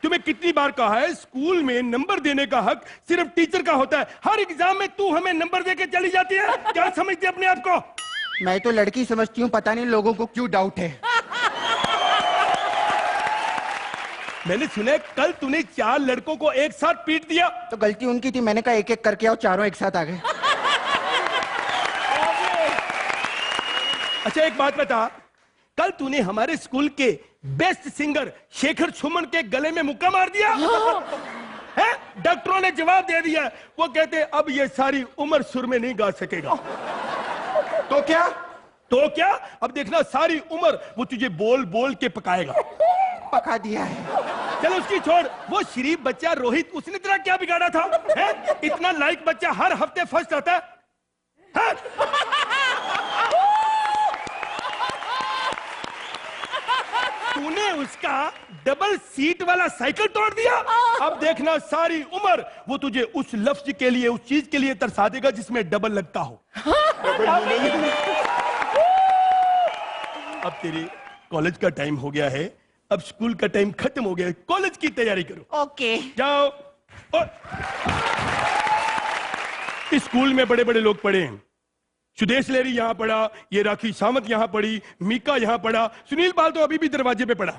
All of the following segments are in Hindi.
तुम्हें कितनी बार कहा है, स्कूल में नंबर देने का हक सिर्फ टीचर का होता है। हर एग्जाम में तू हमें नंबर देके चली जाती है। क्या समझती है अपने आप को? मैं तो लड़की समझती हूँ, पता नहीं लोगों को क्यों डाउट है। मैंने सुना है कल तूने 4 लड़कों को एक साथ पीट दिया। तो गलती उनकी थी, मैंने कहा एक एक करके आओ, चारों एक साथ आ गए। अच्छा एक बात बता, कल तूने हमारे स्कूल के बेस्ट सिंगर शेखर सुमन के गले में मुक्का मार दिया है? डॉक्टरों ने जवाब दे दिया, वो कहते अब ये सारी उम्र सुर में नहीं गा सकेगा। तो क्या? तो क्या? अब देखना सारी उम्र वो तुझे बोल बोल के पकाएगा। पका दिया है। चलो उसकी छोड़, वो शरीफ बच्चा रोहित, उसने तेरा क्या बिगाड़ा था? है? इतना लाइक बच्चा हर हफ्ते फर्स्ट आता है? तूने उसका डबल सीट वाला साइकिल तोड़ दिया। अब देखना सारी उम्र वो तुझे उस लफ्ज के लिए, उस चीज के लिए तरसा देगा जिसमें डबल लगता हो। अब तेरे कॉलेज का टाइम हो गया है, अब स्कूल का टाइम खत्म हो गया है, कॉलेज की तैयारी करो। ओके जाओ। स्कूल में बड़े बड़े लोग पढ़े हैं। सुदेश लेरी यहां पढ़ा, ये राखी सावंत यहां पढ़ी, मीका यहां पढ़ा, सुनील पाल तो अभी भी दरवाजे पे पढ़ा।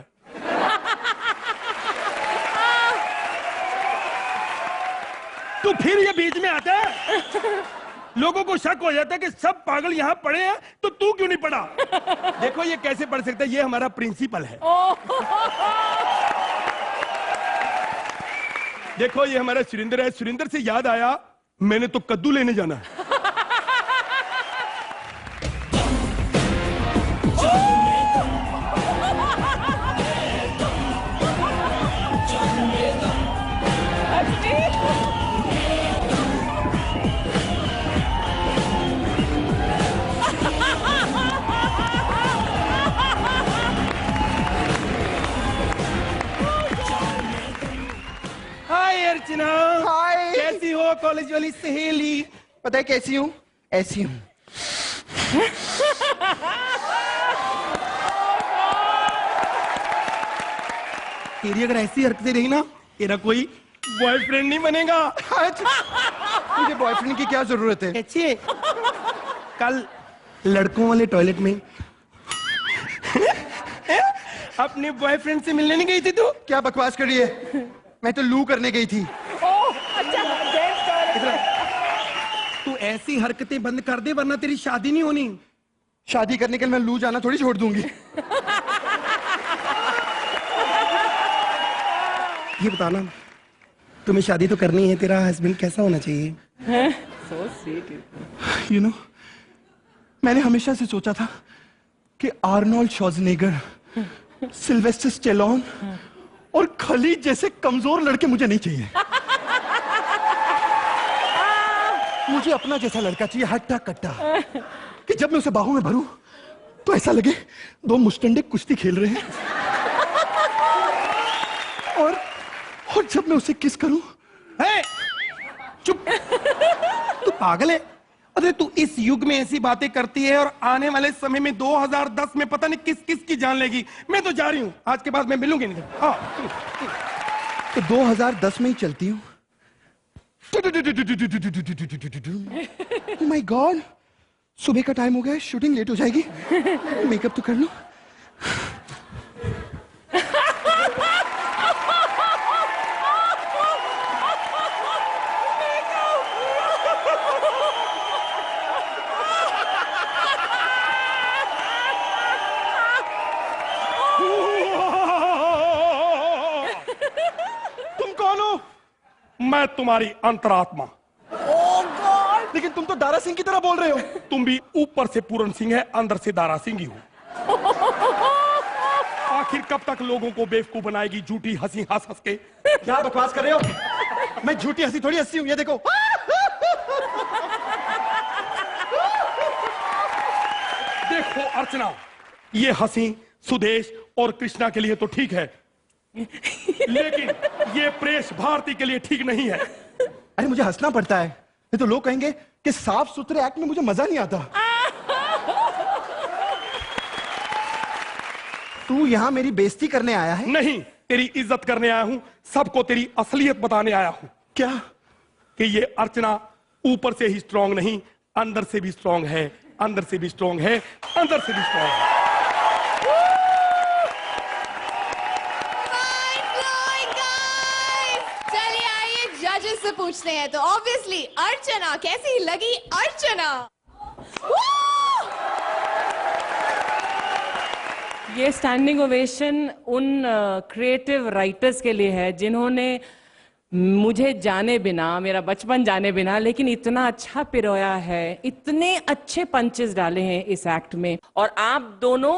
तो फिर ये बीच में आता है, लोगों को शक हो जाता है कि सब पागल यहां पढ़े हैं, तो तू क्यों नहीं पढ़ा? देखो ये कैसे पढ़ सकता है, ये हमारा प्रिंसिपल है। देखो ये हमारा सुरेंद्र है। सुरेंद्र से याद आया, मैंने तो कद्दू लेने जाना है। हाय अर्चना। हाय। कैसी हो कॉलेज वाली सहेली? पता है कैसी हूँ? ऐसी हूँ। तेरी अगर ऐसी हरकतें रही ना, तेरा कोई बॉयफ्रेंड नहीं बनेगा। मुझे बॉयफ्रेंड की क्या जरूरत है? अच्छे कल लड़कों वाले टॉयलेट में अपने बॉयफ्रेंड से मिलने नहीं गई थी तू? क्या बकवास कर रही है? मैं तो लू करने गई थी। तू ऐसी हरकतें बंद कर दे वरना तेरी शादी नहीं होनी। शादी करने के लिए मैं लू जाना थोड़ी छोड़ दूंगी। ये बताना, तुम्हें शादी तो करनी है, तेरा हस्बैंड कैसा होना चाहिए? so sweet. You know, मैंने हमेशा से सोचा था कि आर्नोल्ड श्वार्ज़नेगर, सिल्वेस्टर स्टेलोन और खलीद जैसे कमजोर लड़के मुझे नहीं चाहिए। मुझे अपना जैसा लड़का चाहिए, हट्टा कट्टा, कि जब मैं उसे बाहों में भरूं तो ऐसा लगे 2 मुस्टंडे कुश्ती खेल रहे हैं। और जब मैं उसे किस करूं, चुप। तू पागल है? अरे तू इस युग में ऐसी बातें करती है और आने वाले समय में 2010 में पता नहीं किस किस की जान लेगी। मैं तो जा रही हूँ, आज के बाद मैं मिलूंगी नहीं। तो 2010 में ही चलती हूँ। माय गॉड, सुबह का टाइम हो गया है, शूटिंग लेट हो जाएगी। मेकअप तो कर लो। मैं तुम्हारी अंतरात्मा। लेकिन तुम तो दारा सिंह की तरह बोल रहे हो। तुम भी ऊपर से पूरन सिंह है, अंदर से दारा सिंह ही हो। आखिर कब तक लोगों को बेवकूफ बनाएगी झूठी हंसी हंस हंस के? क्या बकवास कर रहे हो? मैं झूठी हंसी थोड़ी हंसी हूं, ये देखो। देखो अर्चना, ये हंसी सुदेश और कृष्णा के लिए तो ठीक है, लेकिन ये प्रेस भारती के लिए ठीक नहीं है। अरे मुझे हंसना पड़ता है, नहीं तो लोग कहेंगे कि साफ सुथरे एक्ट में मुझे मजा नहीं आता। तू यहाँ मेरी बेइज्जती करने आया है? नहीं, तेरी इज्जत करने आया हूं, सबको तेरी असलियत बताने आया हूं क्या? कि ये अर्चना ऊपर से ही स्ट्रांग नहीं, अंदर से भी स्ट्रांग है, अंदर से भी स्ट्रांग है, अंदर से भी स्ट्रांग है। चलिए आइए जजेस से पूछते हैं। तो ऑब्वियसली अर्चना, कैसी लगी अर्चना? ये स्टैंडिंग ओवेशन उन क्रिएटिव राइटर्स के लिए है जिन्होंने मुझे जाने बिना, मेरा बचपन जाने बिना, लेकिन इतना अच्छा पिरोया है, इतने अच्छे पंचेस डाले हैं इस एक्ट में। और आप दोनों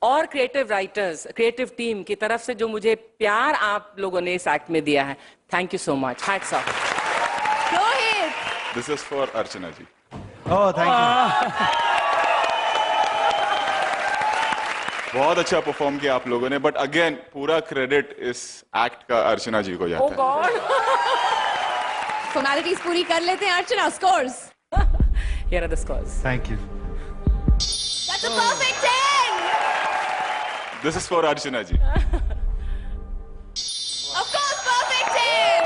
और क्रिएटिव राइटर्स, क्रिएटिव टीम की तरफ से जो मुझे प्यार आप लोगों ने इस एक्ट में दिया है, thank you so much. Hats off. Rohit, this is for Archana ji. Oh thank you. बहुत अच्छा परफॉर्म किया आप लोगों ने, बट अगेन पूरा क्रेडिट इस एक्ट का अर्चना जी को जाता है। गॉड। फॉर्मेलिटीज पूरी कर लेते हैं। Archana, scores. Here are the scores. Thank you. That's a perfect 10. This is for Archana ji. Of course, perfect 10.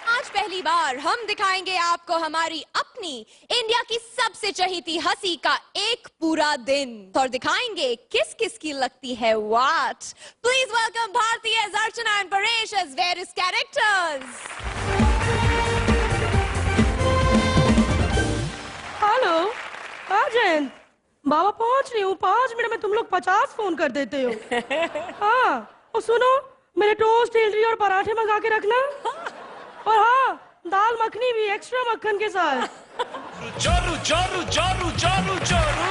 आज पहली बार हम दिखाएंगे आपको हमारी अपनी इंडिया की सबसे चहेती हंसी का एक पूरा दिन, और दिखाएंगे किस किस की लगती है वाट। Please welcome Bharti as Archana and Paresh as various characters. Hello Ajay, बाबा पहुंच रही हूँ, 5 मिनट में तुम लोग 50 फोन कर देते हो। हाँ, और सुनो, मेरे टोस्ट, इडली और पराठे मंगा के रखना। और हाँ, दाल मखनी भी एक्स्ट्रा मक्खन के साथ। जोरू जोरू जोरू जोरू जोरू,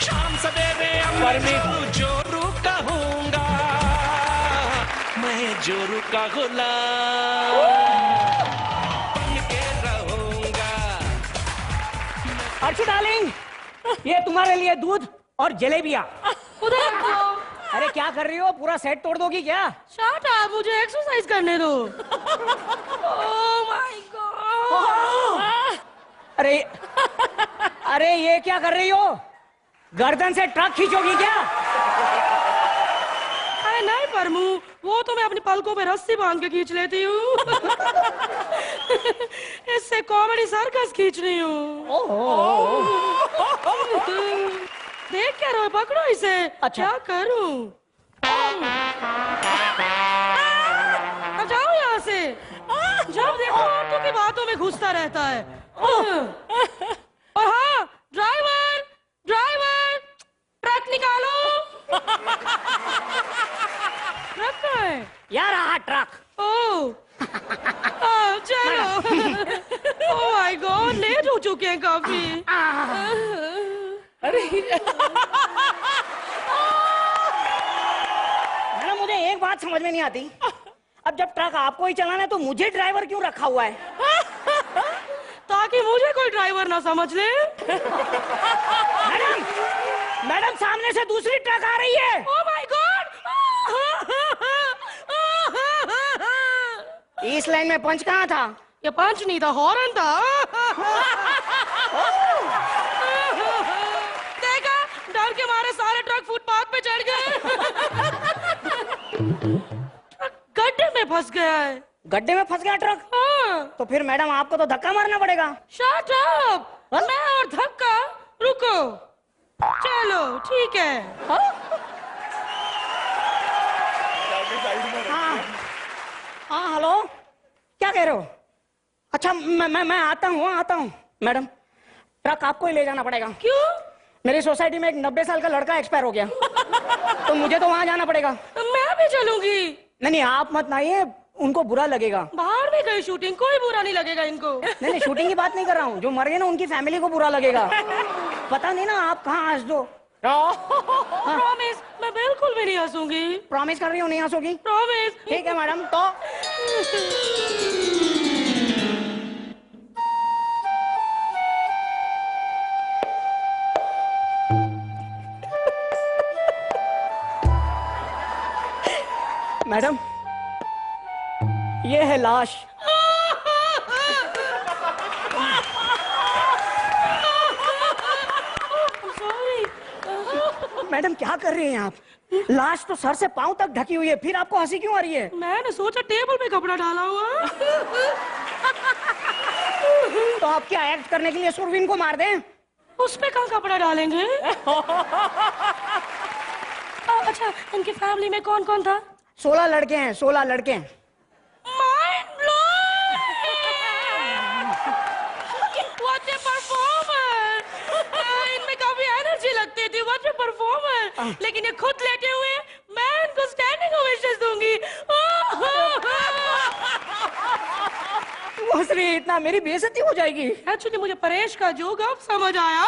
शाम सवेरे जोरू जोरू कहूंगा, मैं जोरू का गुलाम बन के रहूंगा। अर्चू डार्लिंग, ये तुम्हारे लिए दूध और जलेबियाँ। उधर रखो। अरे क्या कर रही हो, पूरा सेट तोड़ दोगी क्या? शट अप, मुझे एक्सरसाइज करने दो। Oh my God. अरे अरे ये क्या कर रही हो, गर्दन से ट्रक खींचोगी क्या? अरे नहीं परमू, वो तो मैं अपनी पलकों पे रस्सी बांध के खींच लेती हूँ। इससे कॉमेडी सर्कस खींच रही हूँ। देख क्या रहो, पकड़ो इसे। अच्छा। क्या करूं? जाओ यहाँ से। जब देखो औरतों की बातों में घुसता रहता है। और हाँ, ड्राइवर ड्राइवर, ट्रक निकालो। ट्रक कहाँ है? यार रहा ट्रक। ओह, चलो। ओह माय गॉड, लेट हो चुके हैं काफी। अरे मैडम, मुझे एक बात समझ में नहीं आती, अब जब ट्रक आपको ही चलाना है तो मुझे ड्राइवर क्यों रखा हुआ है? ताकि मुझे कोई ड्राइवर ना समझ ले। मैडम, मैडम सामने से दूसरी ट्रक आ रही है। Oh my God. इस लाइन में पंच कहाँ था? ये पंच नहीं था, हॉर्न था। देखा, डर के मारे सारे ट्रक फुटपाथ पे चढ़ गए। गड्ढे में फंस गया है। गड्ढे में फंस गया ट्रक? हाँ। तो फिर मैडम आपको तो धक्का मारना पड़ेगा। शट अप, मैं और धक्का। रुको, चलो ठीक है। हाँ हेलो, क्या कह रहे हो? अच्छा, मैं आता हूँ। मैडम, ट्रक आपको ही ले जाना पड़ेगा। क्यों? मेरी सोसाइटी में एक 90 साल का लड़का एक्सपायर हो गया, तो मुझे तो वहां जाना पड़ेगा। मैं भी चलूंगी। नहीं, आप मत आइए, उनको बुरा लगेगा। बाहर भी गई शूटिंग, कोई बुरा नहीं लगेगा इनको। नहीं, शूटिंग की बात नहीं कर रहा हूँ, जो मर गए ना उनकी फैमिली को बुरा लगेगा। पता नहीं ना आप कहाँ हंस दो। प्रॉमिस, मैं बिल्कुल भी नहीं हंसूंगी। प्रॉमिस कर रही हूँ नहीं हंसोगी? प्रॉमिस। ठीक है मैडम। तो मैडम, ये है लाश। सॉरी। मैडम क्या कर रही हैं आप? लाश तो सर से पांव तक ढकी हुई है, फिर आपको हंसी क्यों आ रही है? मैंने सोचा टेबल पे कपड़ा डाला हुआ। तो आप क्या एक्ट करने के लिए सुरवीन को मार दें? उस पे कहाँ कपड़ा डालेंगे? अच्छा, इनकी फैमिली में कौन कौन था? 16 लड़के हैं, 16 लड़के हैं। Mind blowing! What a performer! इनमें काफी एनर्जी लगती थी, what a performer! लेकिन ये खुद लेटे हुए, मैं इनको स्टैंडिंग ओवेशंस दूंगी। हंस रही है इतना, मेरी बेइज्जती हो जाएगी। एक्चुअली मुझे परेश का जोक अब समझ आया।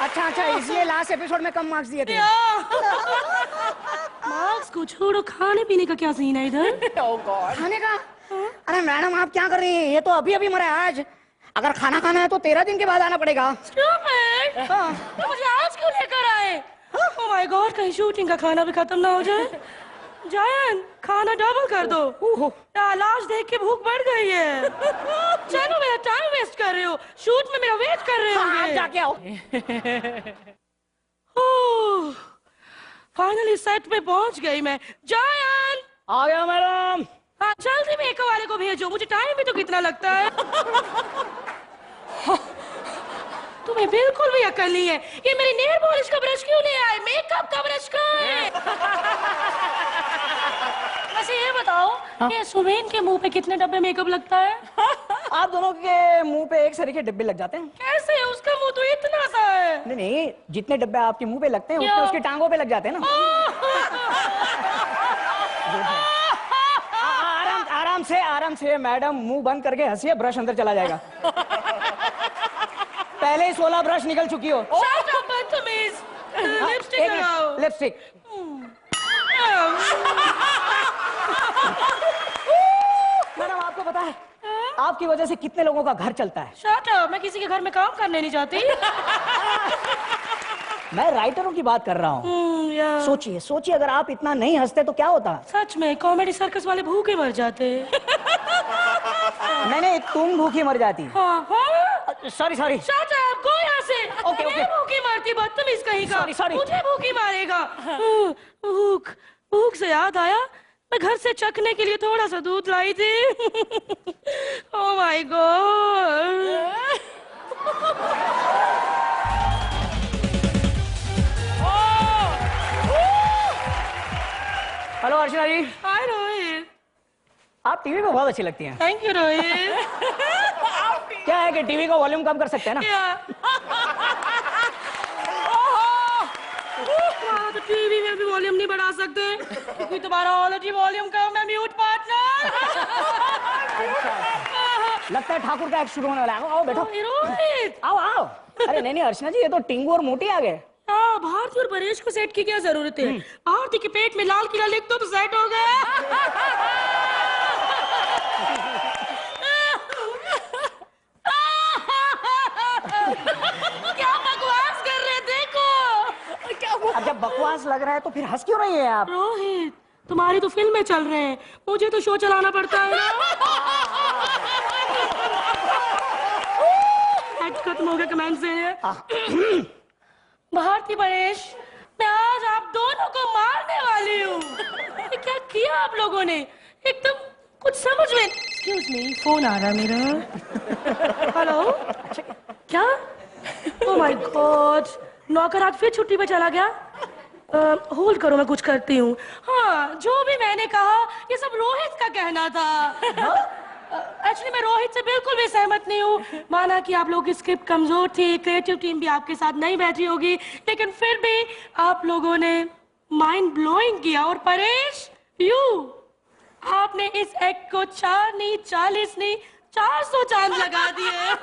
अच्छा, इसलिए लास्ट एपिसोड में कम मार्क्स दिए थे। मार्क्स को छोड़ो, खाने पीने का क्या सीन है इधर? खाने का? अरे मैडम आप क्या कर रही हैं? ये तो अभी अभी मरा है आज। अगर खाना खाना है तो 13 दिन के बाद आना पड़ेगा। Stupid! तो मुझे आज क्यों लेकर आए? Oh my God, कहीं शूटिंग का खाना भी खत्म ना हो जाए। जायन, खाना डबल कर दो। लाश देख के भूख बढ़ गई है। चलो, मेरा टाइम वेस्ट कर रहे हो। शूट में मेरा वेट कर रहे होंगे। आप जाके आओ। फाइनली सेट पे पहुंच गई मैं। जायन, आ गया मैडम। हाँ, जल्दी मेकअप वाले को भेजो, मुझे टाइम भी तो कितना लगता है। तुम्हें बिल्कुल भी अकल नहीं है। ये मेरी नेल पॉलिश का ब्रश क्यों नहीं आए? मेकअप का ब्रश कहाँ है? वैसे ये बताओ, ये सुमेन के मुंह पे कितने डब्बे मेकअप लगता है? आप दोनों के मुंह पे एक सरी के डिब्बे लग जाते हैं। कैसे? उसका मुंह तो इतना सा है। नहीं, जितने डब्बे आपके मुंह पे लगते हैं उतने उसकी टांगों पे लग जाते हैं ना। आराम से मैडम, मुंह बंद करके हंसिए, ब्रश अंदर चला जाएगा। पहले ही 16 ब्रश निकल चुकी हो। Shut up, बदतमीज। लिपस्टिक लगाओ। लिपस्टिक। मैडम आपको पता है आपकी वजह से कितने लोगों का घर चलता है? Shut up, मैं किसी के घर में काम करने नहीं जाती। मैं राइटरों की बात कर रहा हूँ। सोचिए अगर आप इतना नहीं हंसते तो क्या होता? सच में कॉमेडी सर्कस वाले भूखे मर जाते। नहीं, तुम भूखी मर जाती। सॉरी। Shut up, गो यहाँ से। ओके। मैं भूखी मारती, बदतमीज कहीं का। Sorry. मुझे भूखी मारेगा। भूख से याद आया, मैं घर से चखने के लिए थोड़ा सा दूध लाई थी। Oh my God. हेलो अर्चना जी। हाय रोहित। आप टीवी पे बहुत अच्छी लगती हैं। Thank you Rohit. क्या है कि टीवी का वॉल्यूम कम कर सकते हैं ना? तो टीवी में भी वॉल्यूम नहीं बढ़ा सकते क्योंकि तुम्हारा ऑलरेडी वॉल्यूम कम है, म्यूट पार्टनर। लगता है ठाकुर का एक्ट शुरू होने वाला है। आओ बैठो। रोहित, आओ। अरे नहीं अर्चना जी, ये तो टिंगू और मोटी आ गए। भारती और परेश को सेट की क्या जरूरत है? भारती के पेट में लाल किला लिख दो तो सेट हो गया। क्या बकवास कर रहे, देखो क्या हुआ? अब जब बकवास लग रहा है तो फिर हंस क्यों रही है आप? रोहित, तुम्हारी तो फिल्में चल रहे हैं, मुझे तो शो चलाना पड़ता है ना। खत्म हो गया कमेंट से। भारती परेश, मैं आज आप दोनों को मारने वाली हूँ। क्या किया आप लोगों ने? एकदम कुछ समझ में। एक्सक्यूज मी, फोन आ रहा है मेरा। हेलो, क्या? ओह माय गॉड, नौकर आज फिर छुट्टी पे चला गया। होल्ड करो, मैं कुछ करती हूँ। हाँ, जो भी मैंने कहा ये सब रोहित का कहना था। एक्चुअली मैं रोहित से बिल्कुल भी सहमत नहीं हूँ। माना कि आप लोगों की स्क्रिप्ट कमजोर थी, क्रिएटिव टीम भी आपके साथ नहीं बैठी होगी, लेकिन फिर भी आप लोगों ने माइंड ब्लोइंग किया। और परेश, आपने इस एक्ट को 4 नहीं 40 नहीं 400 चांद लगा दिए। Oh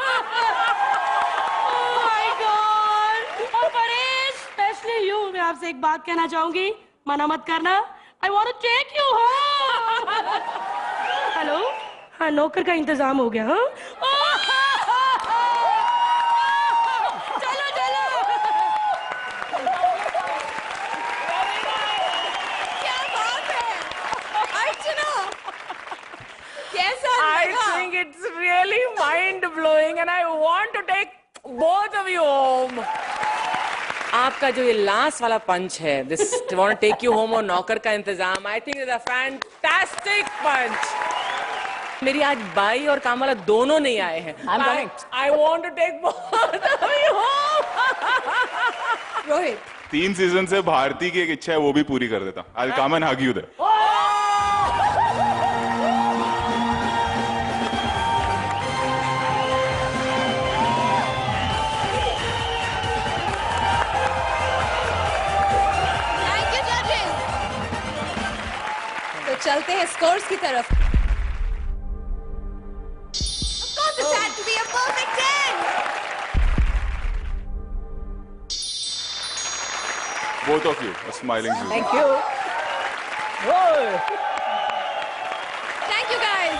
my God. और परेश, स्पेशली मैं आपसे एक बात कहना चाहूंगी, मना मत करना। I want to take you home. Hello, हाँ, नौकर का इंतजाम हो गया। हाँ, चलो। क्या बात है अर्चना, कैसा I लगा? think it's really mind blowing and I want to take both of you आपका जो ये लास्ट वाला पंच है, this won't take you home और नौकर का इंतजाम, I think is a fantastic punch. मेरी आज बाई और काम वाला दोनों नहीं आए हैं। I want to take both home. Rohit 3 season से भारती की एक इच्छा है, वो भी पूरी कर देता। I'll come and hug you there. Thank you जजेस। तो चलते हैं स्कोर्स की तरफ। Of course it had to be a perfect 10. Both of you are smiling. Thank you. Thank you guys.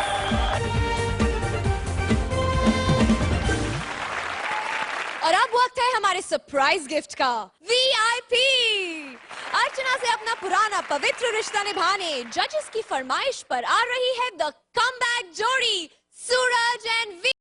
और अब वक्त है हमारे सरप्राइज गिफ्ट का। VIP। अर्चना से अपना पुराना पवित्र रिश्ता निभाने जजेस की फरमाइश पर आ रही है द कमबैक जोड़ी सूरज एंड